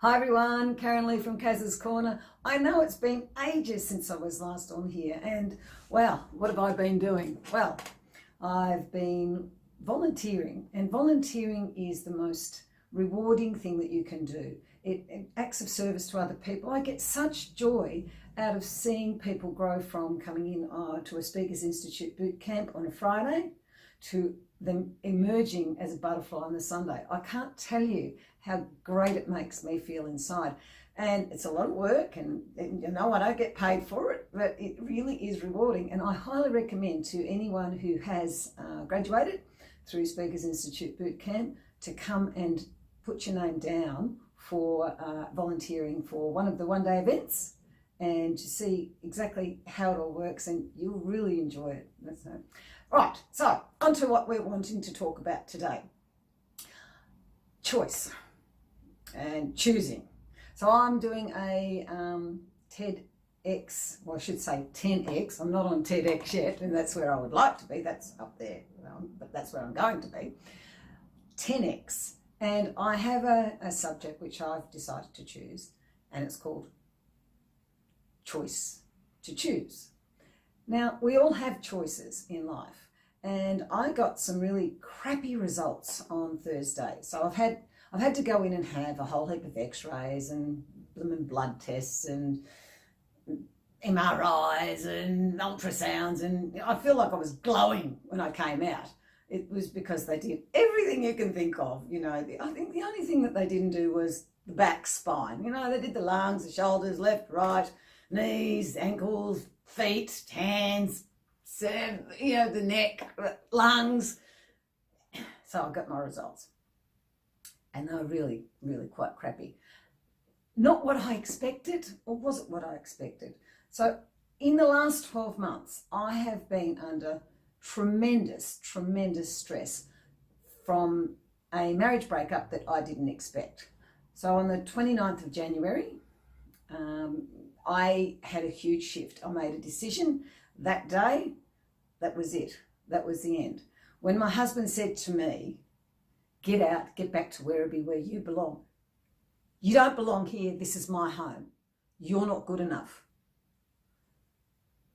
Hi everyone, Karen Lee from Kaz's Corner. I know it's been ages since I was last on here and well, what have I been doing? Well, I've been volunteering, and volunteering is the most rewarding thing that you can do. It acts of service to other people. I get such joy out of seeing people grow from coming in to a Speakers Institute boot camp on a Friday to them emerging as a butterfly on the Sunday. I can't tell you how great it makes me feel inside. And it's a lot of work and you know, I don't get paid for it, but it really is rewarding. And I highly recommend to anyone who has graduated through Speakers Institute boot camp to come and put your name down for volunteering for one of the one-day events and to see exactly how it all works, and you'll really enjoy it. That's it. Right, so on to what we're wanting to talk about today. Choice and choosing. So I'm doing a TEDx, well I should say 10X. I'm not on TEDx yet, and that's where I would like to be. That's up there, but that's where I'm going to be. 10X. And I have a subject which I've decided to choose, and it's called choice to choose. Now, we all have choices in life, and I got some really crappy results on Thursday. So I've had to go in and have a whole heap of x-rays and blood tests and MRIs and ultrasounds, and I feel like I was glowing when I came out. It was because they did everything you can think of. You know, I think the only thing that they didn't do was the back, spine. You know, they did the lungs, the shoulders, left, right, knees, ankles, feet, hands, you know, the neck, lungs. So I got my results. And they were really, really quite crappy. Not what I expected, or was it what I expected? So in the last 12 months, I have been under tremendous stress from a marriage breakup that I didn't expect. So on the 29th of January, I had a huge shift. I made a decision that day. That was it. That was the end. When my husband said to me, get out, get back to Werribee where you belong. You don't belong here. This is my home. You're not good enough.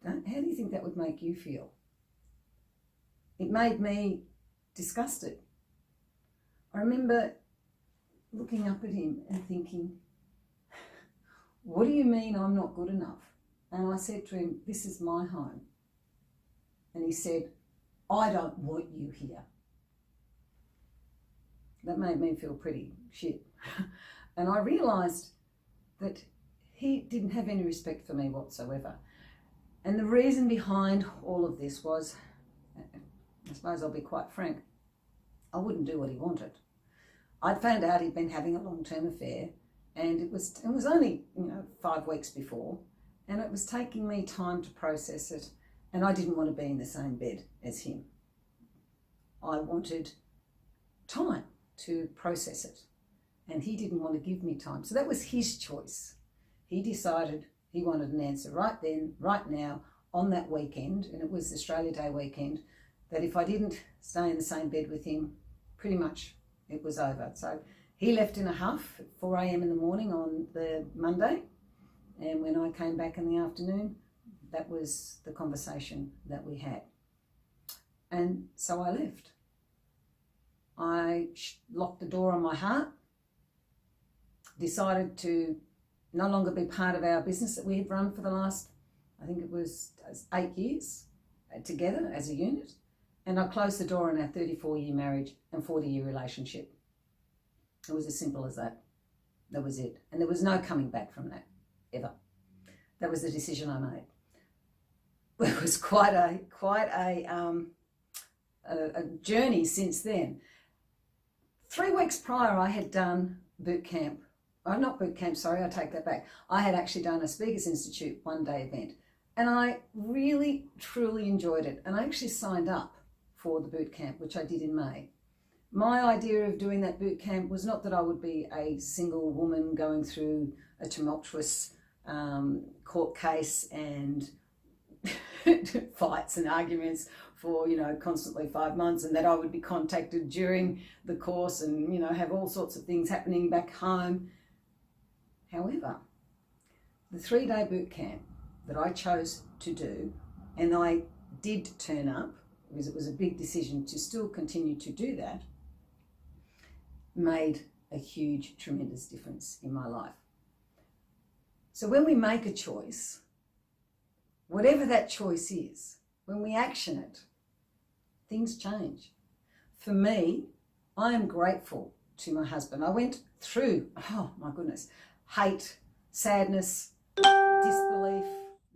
How do you think that would make you feel? It made me disgusted. I remember looking up at him and thinking, what do you mean I'm not good enough? And I said to him, this is my home. And he said, I don't want you here. That made me feel pretty shit. And I realised that he didn't have any respect for me whatsoever. And the reason behind all of this was, I suppose I'll be quite frank, I wouldn't do what he wanted. I'd found out he'd been having a long-term affair, and it was only 5 weeks before, and it was taking me time to process it, and I didn't want to be in the same bed as him. I wanted time to process it, and he didn't want to give me time. So that was his choice. He decided he wanted an answer right then, right now, on that weekend, and it was Australia Day weekend, that if I didn't stay in the same bed with him, pretty much it was over. So he left in a huff at 4 a.m. in the morning on the Monday, and when I came back in the afternoon, that was the conversation that we had. And so I left. I locked the door on my heart, decided to no longer be part of our business that we had run for the last, I think it was 8 years together as a unit. And I closed the door on our 34-year marriage and 40-year relationship. It was as simple as that. That was it. And there was no coming back from that, ever. That was the decision I made. It was quite a journey since then. 3 weeks prior, I had done boot camp. Oh, not boot camp, sorry, I take that back. I had actually done a Speakers Institute one-day event. And I really, truly enjoyed it. And I actually signed up for the boot camp, which I did in May. My idea of doing that boot camp was not that I would be a single woman going through a tumultuous court case and fights and arguments for, constantly 5 months, and that I would be contacted during the course and, have all sorts of things happening back home. However, the 3-day boot camp that I chose to do, and I did turn up, because it was a big decision to still continue to do that, made a huge, tremendous difference in my life. So when we make a choice, whatever that choice is, when we action it, things change. For me, I am grateful to my husband. I went through, oh my goodness, hate, sadness, disbelief.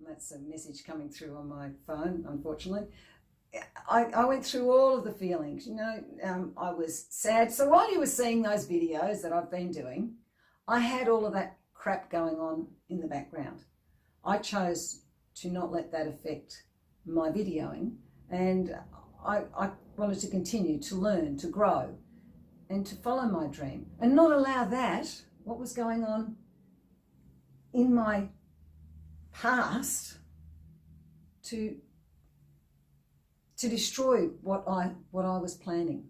That's a message coming through on my phone, unfortunately. I went through all of the feelings, I was sad. So while you were seeing those videos that I've been doing, I had all of that crap going on in the background. I chose to not let that affect my videoing, and I wanted to continue to learn, to grow, and to follow my dream, and not allow that, what was going on in my past, to destroy what I was planning.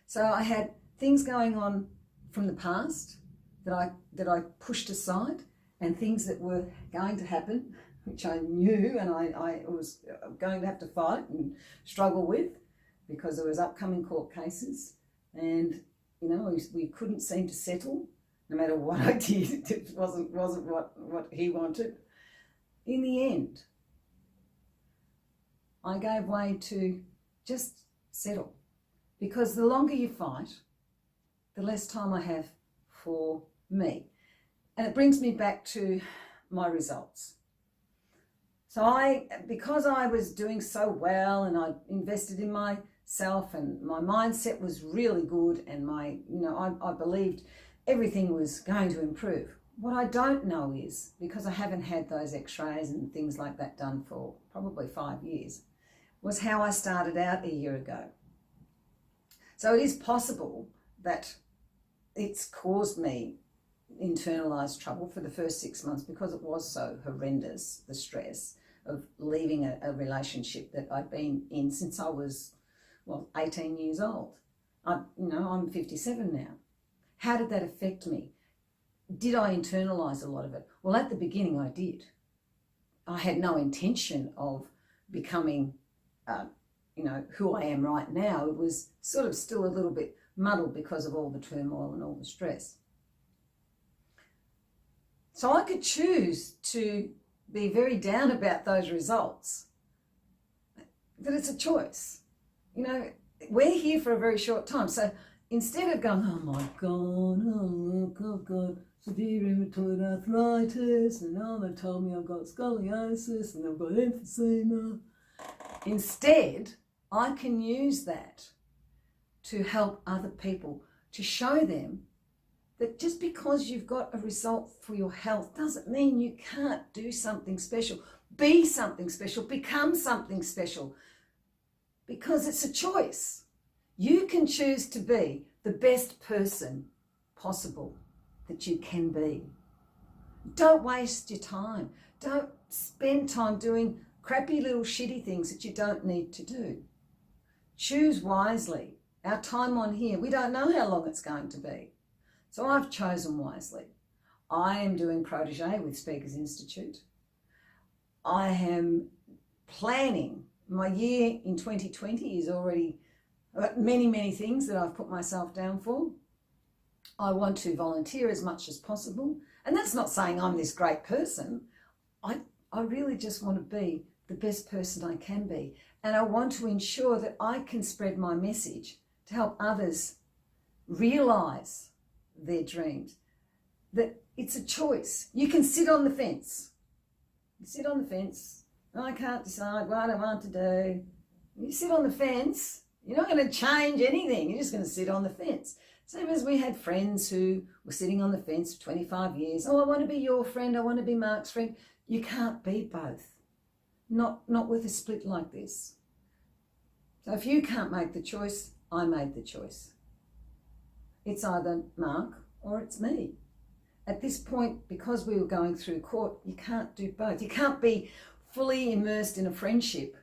So I had things going on from the past that I pushed aside, and things that were going to happen, which I knew and I was going to have to fight and struggle with, because there was upcoming court cases, and we couldn't seem to settle. No matter what I did, it wasn't what he wanted. In the end, I gave way to just settle, because the longer you fight, the less time I have for me. And it brings me back to my results. So because I was doing so well, and I invested in myself, and my mindset was really good, and I believed everything was going to improve. What I don't know is, because I haven't had those x-rays and things like that done for probably 5 years, was how I started out a year ago. So it is possible that it's caused me internalized trouble for the first 6 months, because it was so horrendous, the stress of leaving a relationship that I'd been in since I was, 18 years old. I'm 57 now. How did that affect me? Did I internalize a lot of it? Well, at the beginning I did. I had no intention of becoming, who I am right now. It was sort of still a little bit muddled because of all the turmoil and all the stress. So I could choose to be very down about those results, but it's a choice. We're here for a very short time. So instead of going, oh my God, I've got severe rheumatoid arthritis, and now they've told me I've got scoliosis and I've got emphysema, instead, I can use that to help other people, to show them that just because you've got a result for your health doesn't mean you can't do something special, be something special, become something special, because it's a choice. You can choose to be the best person possible that you can be. Don't waste your time. Don't spend time doing crappy little shitty things that you don't need to do. Choose wisely. Our time on here, we don't know how long it's going to be. So I've chosen wisely. I am doing Protégé with Speakers Institute. I am planning. My year in 2020 is already many, many things that I've put myself down for. I want to volunteer as much as possible. And that's not saying I'm this great person. I really just want to be the best person I can be. And I want to ensure that I can spread my message to help others realise their dreams. That it's a choice. You can sit on the fence. You sit on the fence. I can't decide what I want to do. You sit on the fence, you're not going to change anything. You're just going to sit on the fence. Same as we had friends who were sitting on the fence for 25 years. Oh, I want to be your friend. I want to be Mark's friend. You can't be both. Not with a split like this. So if you can't make the choice, I made the choice. It's either Mark or it's me. At this point, because we were going through court, you can't do both. You can't be fully immersed in a friendship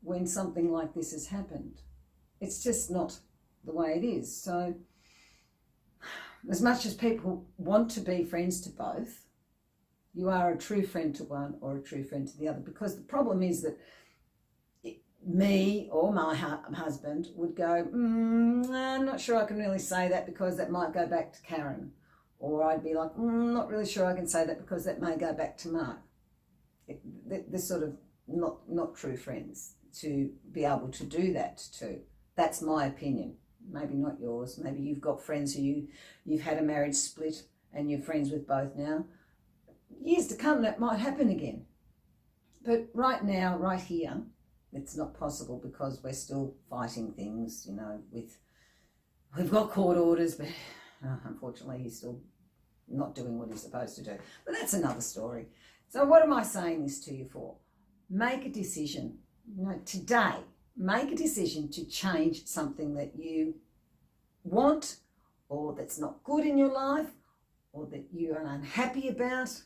when something like this has happened. It's just not the way it is. So as much as people want to be friends to both, you are a true friend to one or a true friend to the other, because the problem is that me or my husband would go, I'm not sure I can really say that because that might go back to Karen. Or I'd be like, not really sure I can say that because that may go back to Mark. They're sort of not true friends to be able to do that to. That's my opinion. Maybe not yours. Maybe you've got friends who you've had a marriage split and you're friends with both now. Years to come, that might happen again. But right now, right here, it's not possible because we're still fighting things, you know, we've got court orders, but unfortunately he's still not doing what he's supposed to do. But that's another story. So what am I saying this to you for? Make a decision. You know, today, make a decision to change something that you want or that's not good in your life or that you are unhappy about,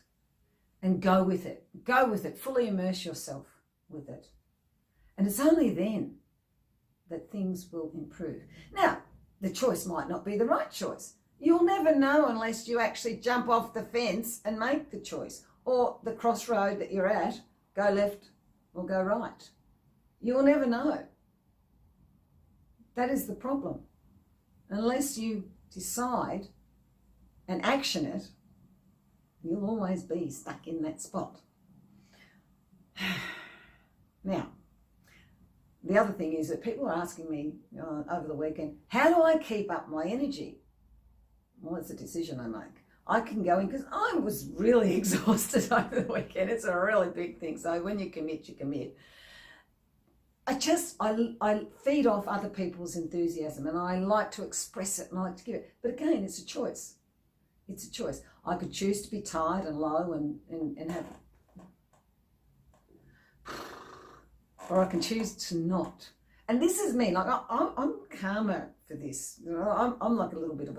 and go with it. Go with it. Fully immerse yourself with it. And it's only then that things will improve. Now, the choice might not be the right choice. You'll never know unless you actually jump off the fence and make the choice, or the crossroad that you're at, go left or go right. You'll never know. That is the problem. Unless you decide and action it, you'll always be stuck in that spot. Now, the other thing is that people are asking me over the weekend, how do I keep up my energy? Well, it's a decision I make. I can go in because I was really exhausted over the weekend. It's a really big thing. So when you commit, you commit. I feed off other people's enthusiasm and I like to express it and I like to give it. But again, it's a choice. It's a choice. I could choose to be tired and low and have, or I can choose to not. And this is me. Like I'm calmer for this. You know, I'm like a little bit of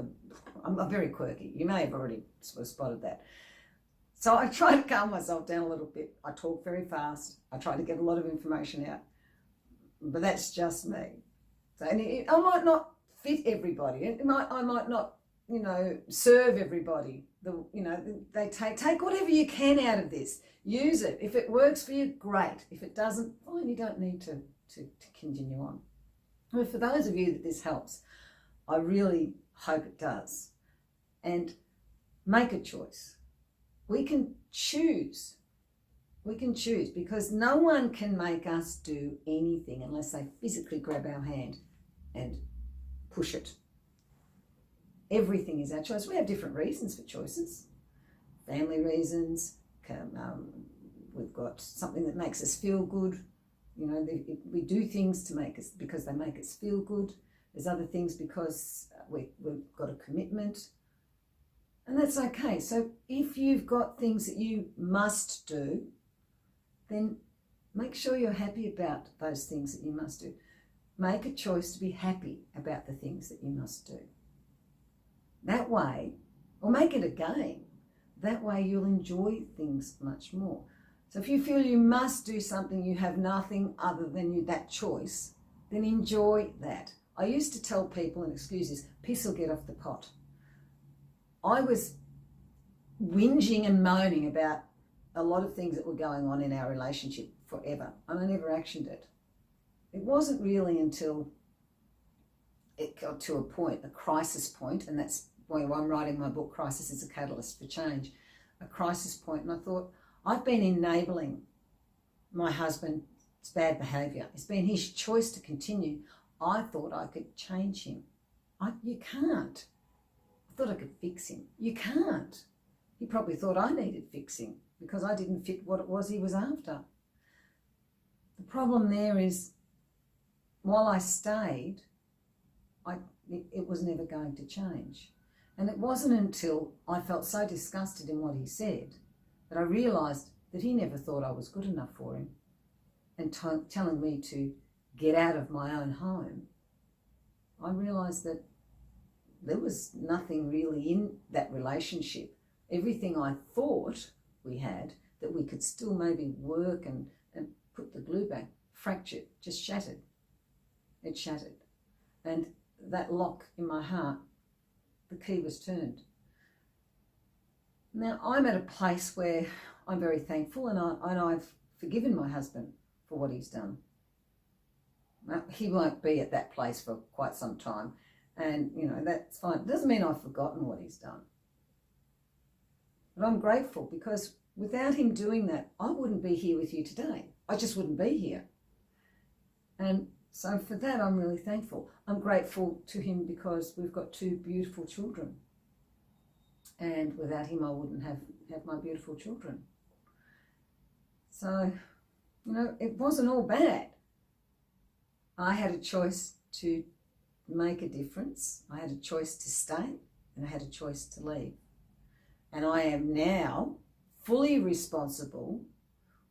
I'm very quirky. You may have already sort of spotted that. So I try to calm myself down a little bit. I talk very fast. I try to get a lot of information out. But that's just me. So I might not fit everybody. I might not, you know, serve everybody. They take whatever you can out of this. Use it. If it works for you, great. If it doesn't, fine, you don't need to continue on. But for those of you that this helps, I really hope it does. And make a choice. We can choose. We can choose, because no one can make us do anything unless they physically grab our hand and push it. Everything is our choice. We have different reasons for choices. Family reasons. We've got something that makes us feel good. You know, we do things to make us because they make us feel good. There's other things because we've got a commitment. And that's okay. So if you've got things that you must do, then make sure you're happy about those things that you must do. Make a choice to be happy about the things that you must do. That way, or make it a game, that way you'll enjoy things much more. So if you feel you must do something, you have nothing other than that choice, then enjoy that. I used to tell people, and excuse this, piss or get off the pot. I was whinging and moaning about a lot of things that were going on in our relationship forever, and I never actioned it. It wasn't really until it got to a point, a crisis point, and that's why I'm writing my book, Crisis is a Catalyst for Change, a crisis point. And I thought, I've been enabling my husband's bad behaviour. It's been his choice to continue. I thought I could change him. You can't. I thought I could fix him. You can't. He probably thought I needed fixing because I didn't fit what it was he was after. The problem there is, while I stayed, it was never going to change. And it wasn't until I felt so disgusted in what he said that I realised that he never thought I was good enough for him, and telling me to get out of my own home. I realised that there was nothing really in that relationship. Everything I thought we had, that we could still maybe work and put the glue back, fractured, just shattered. It shattered. And that lock in my heart the key was turned. Now, I'm at a place where I'm very thankful, and I've forgiven my husband for what he's done. Now, he won't be at that place for quite some time, and, you know, that's fine. It doesn't mean I've forgotten what he's done. But I'm grateful, because without him doing that, I wouldn't be here with you today. I just wouldn't be here. And so for that, I'm really thankful. I'm grateful to him because we've got 2 beautiful children. And without him, I wouldn't have my beautiful children. So, you know, it wasn't all bad. I had a choice to make a difference. I had a choice to stay, and I had a choice to leave. And I am now fully responsible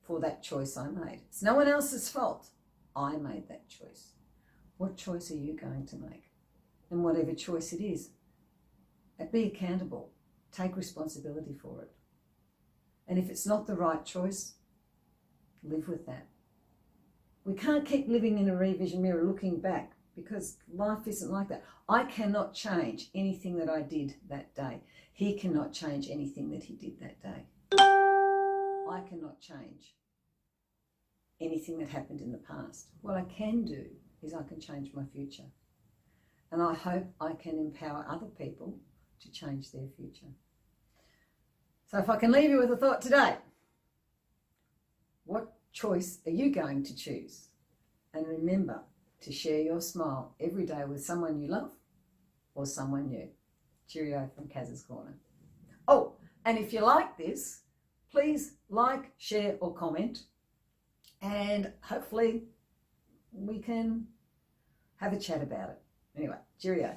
for that choice I made. It's no one else's fault. I made that choice. What choice are you going to make? And whatever choice it is, be accountable. Take responsibility for it. And if it's not the right choice, live with that. We can't keep living in a rear vision mirror looking back, because life isn't like that. I cannot change anything that I did that day. He cannot change anything that he did that day. I cannot change anything that happened in the past. What I can do is I can change my future. And I hope I can empower other people to change their future. So if I can leave you with a thought today, what choice are you going to choose? And remember to share your smile every day with someone you love or someone new. Cheerio from Kaz's Corner. Oh, and if you like this, please like, share or comment, and hopefully we can have a chat about it. Anyway, cheerio.